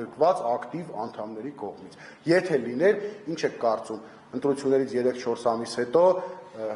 ընդգրկված ակտիվ անդամների կողմից։ Եթե լիներ, ինչ եք կարծում, ընտրություններից 3-4 ամիս հետո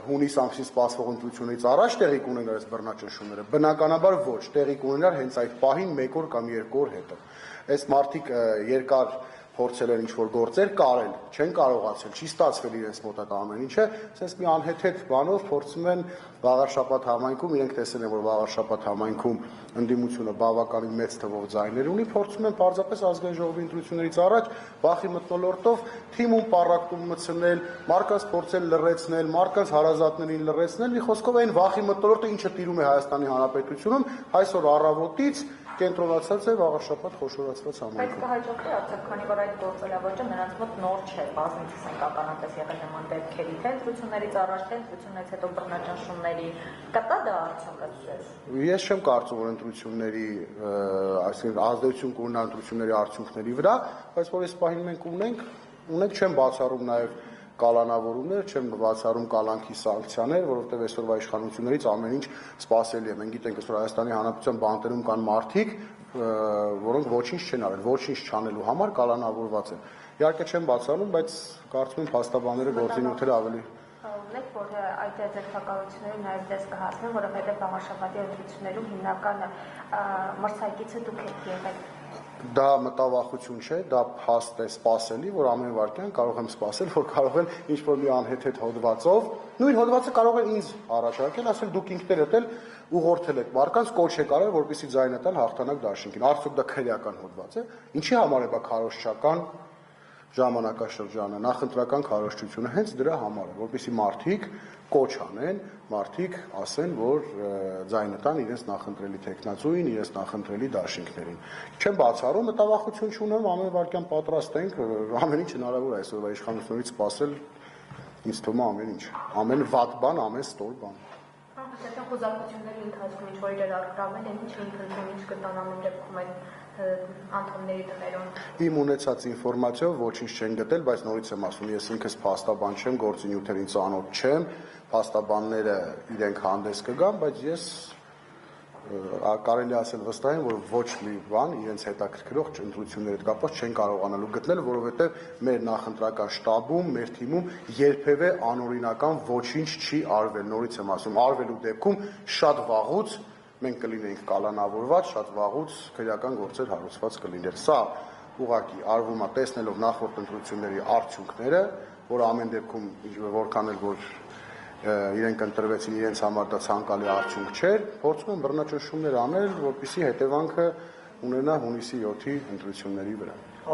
հունիս ամսին սպասվող ընտրություններից առաջ տեղի կունենար այս բռնաճնշումները, բնականաբար ոչ, տեղի կունենար հենց այդ պահին 1 օր կամ 2 օր հետո։ Այս մարդիկ երկար փորձել են ինչ-որ գործեր կարել, չեն կարողացել, չի ստացվել իրենց մոտ այդ ամեն ինչը, ասես մի անհեթեթ բանով փորձում են Վաղարշապատ համայնքում, իրենք տեսել են, որ Վաղարշապատ համայնքում ընդդիմությունը բավականին մեծ թվով ձայներ ունի, փորձում են պարզապես ազգային ժողովի ընտրություններից առաջ վախի մթնոլորտով թիմում պառակտում մտցնել, մարդկանց փորձել լռեցնել, մարդկանց հարազատներին լռեցնել, մի խոսքով այն վախի մթնոլորտը, ինչը տիրում է Հայաստանի Հանրապետությունում, այսօր առավոտից կենտրոնացած է Վաղարշապատ խոշորացված համայնքում։ Բայց կհաջողվի արդյոք, քանի որ այդ գործելավոճը նրանց մոտ նոր չէ, բազմիցս են ականատես եղել նման դեպքերի, թե ընտրություններից առաջ, թե ընտրություններից հետո բռնաճնշումների, կտա դա արդյունքը։ Ես չեմ կարծում, որ ընտրությունների, այսինքն ազդեցություն կունենա ընտրությունների արդյունքների վրա, բայց որ այս պահին մենք ունենք չեմ բացառում նաև կալանավորումներ, չեմ բացառում կալանքի սանկցիաներ, որովհետև այսօրվա իշխանություններից ամեն ինչ սպասելի է։ Մենք գիտենք, որ Հայաստանի Հանրապետության բանտերում կան մարդիկ, որոնք ոչինչ չեն արել, ոչինչ չանելու համար կալանավորված են։ Իհարկե չեմ բացառում, բայց կարծում եմ փաստաբանները գործի նյութերը ավելի Ունեք, որ այդ ձերբակալությունները նաև դες կհասնեն, որովհետև Վաղարշապատի ընտրություններում հիմնական մրցակիցը դուք եք եղել։ Դա մտավախություն չէ, դա փաստ է սպասելի, որ ամեն վարքյան կարող եմ սպասել, որ կարող են ինչ-որ մի անհեթեթ հոդվածով, նույն հոդվածը կարող է ինձ առաջարկել, ասել դուք ինքներդ էլ ուղղորդել եք մարդկանց, կոչ եք արել, որպեսզի ձայնը տալ հաղթանակ դաշինքին։ Արդյոք դա քրեական հոդված է։ Ինչի համար է դա քարոզչական ժամանակաշրջանը, նախընտրական քարոզչությունը հենց դրա համար է, որպեսզի մարդիկ կոչ անեն, մարդիկ ասեն, որ ձայնը տան իրենց նախընտրելի թեկնածուին, իրենց նախընտրելի դաշինքներին։ Չեմ բացառում, մտավախություն չունեմ, ամեն վարքյան պատրաստ ենք, ամեն ինչ հնարավոր է այսօրվա իշխանություններից սպասել, ինձ թվում է ամեն ինչ, ամեն վատ բան, ամեն ստոր բան։ Այդ խոզարկությունների ընթացքում ինչ-որ իրար արկրավել են, ինչ են քննում, ինչ կտան ամեն դեպքում այդ անդամների տներում։ Իմ ունեցած ինֆորմացիով ոչինչ չեն գտել, բայց նորից եմ ասում, ես ինքս փաստաբան չեմ, գործի նյութերին ծանոթ չեմ, փաստաբանները իրենք հանդես կգան, բայց ես կարելի ասել վստահ եմ, որ ոչ մի բան իրենց հետաքրքրող ընտրությունների հետ կապված չեն կարողանալու գտնել, որովհետև մեր նախընտրական շտաբում, մեր թիմում երբևէ անօրինական ոչինչ չի արվել, նորից եմ ասում, արվելու դեպքում շատ վաղուց մենք կլինեինք կալանավորված, շատ վաղուց քրեական գործեր հարուցված կլիներ։ Սա ուղղակի արվում է տեսնելով նախորդ ընտրությունների արդյունքները, որ ամեն դեպքում որքան էլ որ իրենք ընտրվեցին, իրենց համար դա ցանկալի արդյունք չէր, փորձում են բռնաճնշումներ անել, որպեսզի հետևանքը ունենա հունիսի 7-ի ընտրությունների վրա։